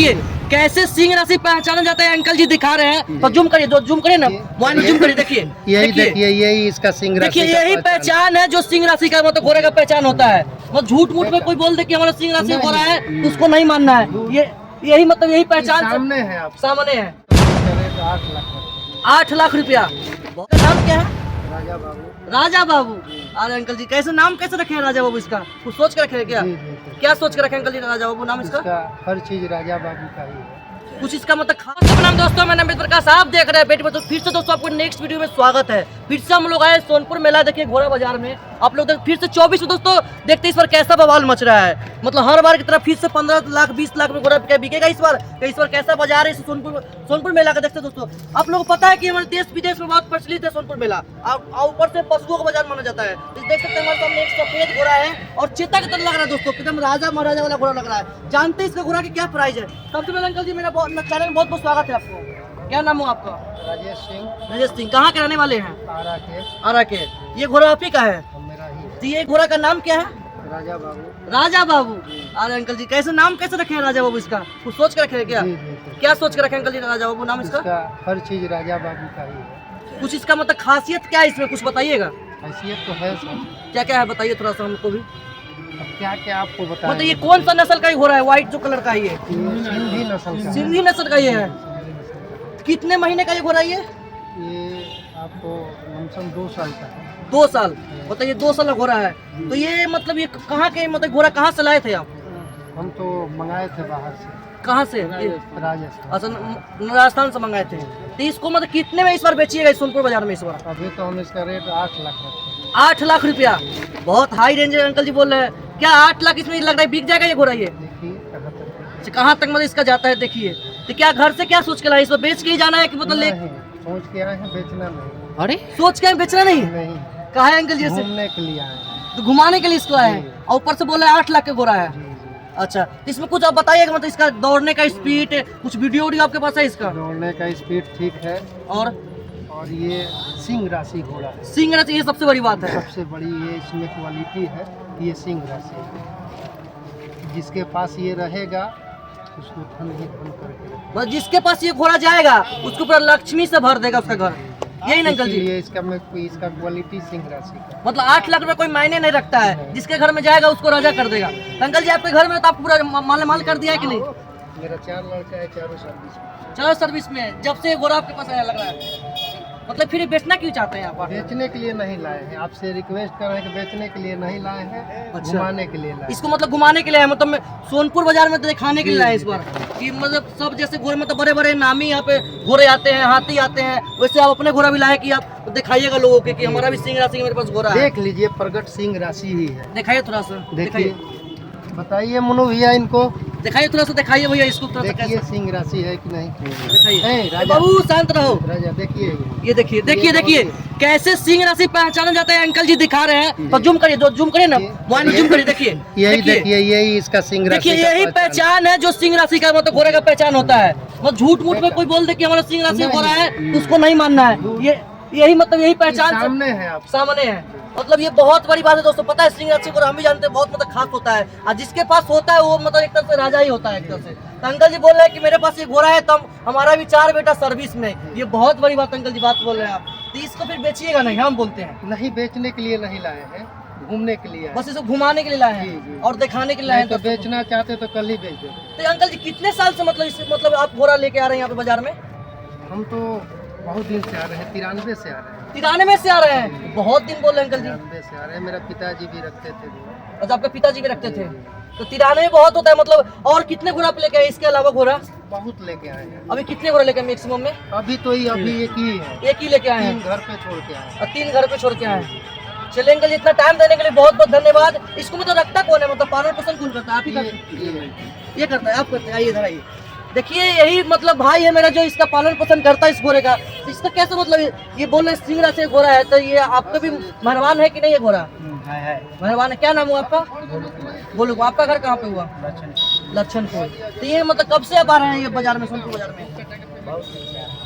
देखिए कैसे सिंह राशि पहचाना जाता है, अंकल जी दिखा रहे हैं। तो जूम करिए, जूम करिए ना, मोबाइल में जूम करिए। देखिए यही देखिए, यही इसका सिंह राशि देखिए, का यही पहचान है जो सिंह राशि का मतलब घोड़े का पहचान होता है। मतलब झूठ मूठ में कोई बोल दे कि हमारा सिंह राशि घोड़ा है तो उसको नहीं मानना है। ये यही मतलब यही पहचान सामने है, आप सामने है। 8 लाख 8 लाख रुपया। नाम क्या है? राजा बाबू। राजा बाबू। अरे अंकल जी कैसे नाम कैसे रखे हैं राजा बाबू? इसका कुछ सोच के रखे हैं क्या? क्या सोच के रखे हैं अंकल जी राजा बाबू नाम इसका? हर चीज राजा बाबू का ही है। कुछ इसका मतलब खास नाम। दोस्तों मैं नमित प्रकाश, आप देख रहे हैं बेटी बच्चों। फिर से दोस्तों आपको नेक्स्ट वीडियो में स्वागत है। फिर से हम लोग आए सोनपुर मेला देखिए घोड़ा बाजार में। आप लोग फिर से 24 में दोस्तों देखते इस बार कैसा बवाल मच रहा है। मतलब हर बार की तरफ फिर से 15 लाख 20 लाख में घोड़ा बिकेगा इस बार कैसा बाजार है सोनपुर मेला का। देखते दोस्तों आप लोग को पता है कि हमारे देश विदेश में बहुत प्रचलित है सोनपुर मेला, और ऊपर से पशुओं का बाजार माना जाता है। देख सकते हैं हमारे सामने एक सफेद घोड़ा है और चेता की तरह लग रहा है दोस्तों, एकदम राजा महाराजा वाला घोड़ा लग रहा है। जानते हैं इसका घोड़ा की क्या प्राइस है? सबसे पहले अंकल जी मेरा चैनल में बहुत बहुत स्वागत है आपको। क्या नाम हो आपका? राजेश सिंह। राजेश सिंह। कहाँ के रहने वाले हैं? आरा के। ये घोड़ा आप ही का है? मेरा ही है। तो ये घोड़ा का नाम क्या है? राजा बाबू। राजा बाबू। अरे अंकल जी कैसे नाम कैसे रखे हैं राजा बाबू? इसका कुछ सोच के रखे हैं क्या? क्या सोच के रखे हैं अंकल जी राजा बाबू नाम इसका? हर चीज राजा बाबू का ही है। कुछ इसका मतलब खासियत क्या है इसमें, कुछ बताइएगा। हैसियत तो है सर। क्या क्या है बताइए थोड़ा सा हमको भी। अब क्या क्या आपको बताएं। मतलब ये कौन सा नस्ल का ही घोड़ा है? व्हाइट जो कलर का ही है? सिंधी नस्ल का। सिंधी नस्ल का ये है। कितने महीने का ये घोड़ा ये आपको लमसम 2 साल का है। 2 साल। बताइए 2 साल का घोड़ा है। तो ये मतलब ये कहाँ के मतलब घोड़ा कहाँ से लाए थे आप? हम तो मंगाए थे बाहर से। कहाँ से? राजस्थान। अच्छा राजस्थान से मंगाए थे। तो इसको मतलब कितने में इस बार बेचिएगा इस सोनपुर बाजार में इस बार? अभी तो हम इसका रेट 8 लाख रखते हैं। 8 लाख रुपया। बहुत हाई रेंज है अंकल जी बोल रहे हैं। क्या 8 लाख इसमें लग रहा है बिक जाएगा ये घोड़ा? ये देखिए कहाँ तक मतलब इसका जाता है देखिए। तो क्या घर से क्या सोच के लाए? इसको बेच के ही जाना है कि मतलब ले? सोच के आए हैं, बेचना नहीं। अरे सोच के बेचना नहीं? नहीं, कहा है अंकल जी? घूमने के लिए आए हैं। तो घुमाने के लिए इसको आए हैं और ऊपर से बोल रहे हैं 8 लाख का घोड़ा है। अच्छा तो इसमें कुछ आप बताइएगा, मतलब इसका दौड़ने का स्पीड, कुछ वीडियो आपके पास है इसका? दौड़ने का स्पीड ठीक है। और ये सिंह राशि घोड़ा है। सिंह राशि, ये सबसे बड़ी बात है। सबसे बड़ी ये इसमें क्वालिटी है, ये सिंह राशि है। जिसके पास ये रहेगा उसको धन ही धन करके रखेगा। बस जिसके पास ये घोड़ा जाएगा उसको पूरा लक्ष्मी से भर देगा उसका घर। यही ना अंकल जी? ये इसका क्वालिटी सिंह राशि का। मतलब 8 लाख रुपए कोई मायने नहीं रखता है, जिसके घर में जाएगा उसको राजा कर देगा। तो अंकल जी आपके घर में तो आप पूरा माल कर दिया है कि नहीं? मेरा 4 लड़का है, चारों सर्विस में। चलो सर्विस में जब से घोड़ा आपके पास आया लग रहा है। मतलब फिर ये बेचना क्यों चाहते हैं आप? बेचने के लिए नहीं लाए हैं, आपसे रिक्वेस्ट कर रहे हैं कि बेचने के लिए नहीं लाए हैं। अच्छा। घुमाने के लिए लाए। इसको मतलब घुमाने के लिए है, मतलब मैं सोनपुर बाजार में तो दिखाने के लिए आया इस बार कि मतलब सब जैसे घोड़े मतलब बड़े बड़े नामी यहाँ पे घोड़े आते हैं, हाथी आते हैं, वैसे आप अपने घोड़ा भी लाए कि आप दिखाइएगा लोगों के कि हमारा भी सिंह राशि मेरे पास घोड़ा है। देख लीजिए, प्रगट सिंह राशि ही है। दिखाइए थोड़ा सा, देखिए, बताइए मनु भैया इनको। दिखाइए थोड़ा सा, दिखाइए भैया इसको थोड़ा सा। देखिए सिंह राशि है कि नहीं। दिखाइए राजा बाबू, शांत रहो। राजा देखिए, ये देखिए देखिए देखिए कैसे सिंह राशि पहचाना जाता है, अंकल जी दिखा रहे हैं। तो जूम करिए, जूम करिए ना, मोबाइल में जूम करिए। देखिए यही देखिए, यही इसका सिंह राशि। देखिए यही पहचान है जो सिंह राशि का मतलब घोड़े का पहचान होता है। मतलब झूठ मूठ में कोई बोल दे कि हमारा सिंह राशि घोड़ा है तो उसको नहीं मानना है। यही मतलब यही पहचान सामने है, आप सामने है। मतलब ये बहुत बड़ी बात है दोस्तों। पता है सिंह राशि को हम भी जानते हैं, बहुत मतलब खास होता है, और जिसके पास होता है वो मतलब एक तरह से राजा ही होता है एक तरह से। तो अंकल जी बोल रहे हैं कि मेरे पास ये घोड़ा है तो हमारा भी 4 बेटा सर्विस में। ये बहुत बड़ी बात अंकल जी बात बोल रहे हैं आप। तो इसको फिर बेचिएगा नहीं, हम बोलते हैं नहीं बेचने के लिए नहीं लाए हैं, घूमने के लिए। बस इसको घुमाने के लिए लाए हैं और दिखाने के लिए लाए हैं। तो बेचना चाहते तो कल ही बेच देते। तो अंकल जी कितने साल से मतलब आप घोड़ा लेके आ रहे हैं यहाँ पे बाजार में? हम तो बहुत दिन से आ रहे हैं, 93 से आ रहे हैं। 93 से आ रहे हैं? बहुत दिन बोल रहे हैं अंकल जी। 93 से आ रहे हैं। मेरा पिताजी भी रखते थे। अच्छा आपके पिताजी भी रखते थे। तो 93 बहुत होता है मतलब। और कितने घोड़ा आप लेके आए इसके अलावा? घोड़ा बहुत लेके आए हैं। अभी कितने घोड़ा लेके मैक्सिमम में? अभी तो अभी एक ही है। एक ही लेके आए हैं? 3 घर पे छोड़ के आए हैं। और 3 घर पे छोड़ के आए हैं। चलिए अंकल जी इतना टाइम देने के लिए बहुत बहुत धन्यवाद। इसको मतलब रखता कौन है, मतलब पालन पोषण कौन करता है? आप ही करते हैं? ये करता है, आप करते हैं? आइए इधर आइए। देखिए यही मतलब भाई है मेरा जो इसका पालन पोषण करता है इस घोड़े का। तो इसका कैसे मतलब ये बोल रहे सिंह राशि घोड़ा है, तो ये आपका भी मेहरबान है कि नहीं ये घोड़ा? है। मेहरबान है। क्या नाम हुआ आपका? बोलो। आपका घर कहाँ पे हुआ? लक्षणपुर। तो ये मतलब कब से आप आ रहे हैं ये बाजार में, सोनपुर बाजार में?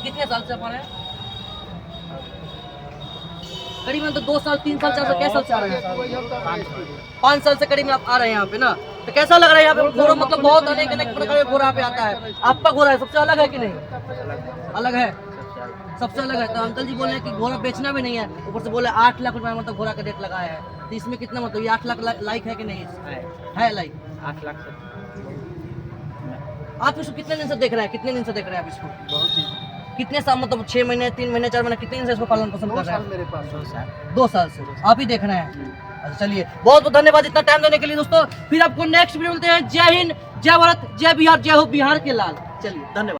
कितने साल से आप आ रहे हैं? करीबन तो 2 साल 3 साल 4 साल, कैसे साल से आ रहे हैं? 5 साल से करीब आप आ रहे हैं यहाँ पे ना। तो कैसा लग रहा है यहाँ पे घोड़ा? मतलब बहुत अनेक अनेक प्रकार के घोड़ा पे आता है, आपका घोड़ा है सबसे अलग है कि नहीं? अलग है, सबसे अलग है। तो अंकल जी बोले कि घोड़ा बेचना भी नहीं है, ऊपर से बोले 8 लाख रुपए मतलब घोड़ा का रेट लगाया है। तो इसमें कितना मतलब ये 8 लाख लाइक है कि नहीं? है लाइक 8 लाख से आप इसको कितने दिन से देख रहे हैं? कितने दिन से देख रहे हैं आप इसको? बहुत ही कितने साल मतलब 6 महीने, 3 महीने, 4 महीने, कितने दिन से इसको पालन पोषण 2 कर रहे साल हैं? मेरे पास 2 साल 2 साल से आप ही देख रहे हैं। अच्छा चलिए, बहुत बहुत धन्यवाद इतना टाइम देने के लिए दोस्तों। फिर आपको नेक्स्ट वीडियो मिलते हैं। जय हिंद, जय भारत, जय बिहार, जय हो बिहार के लाल। चलिए धन्यवाद।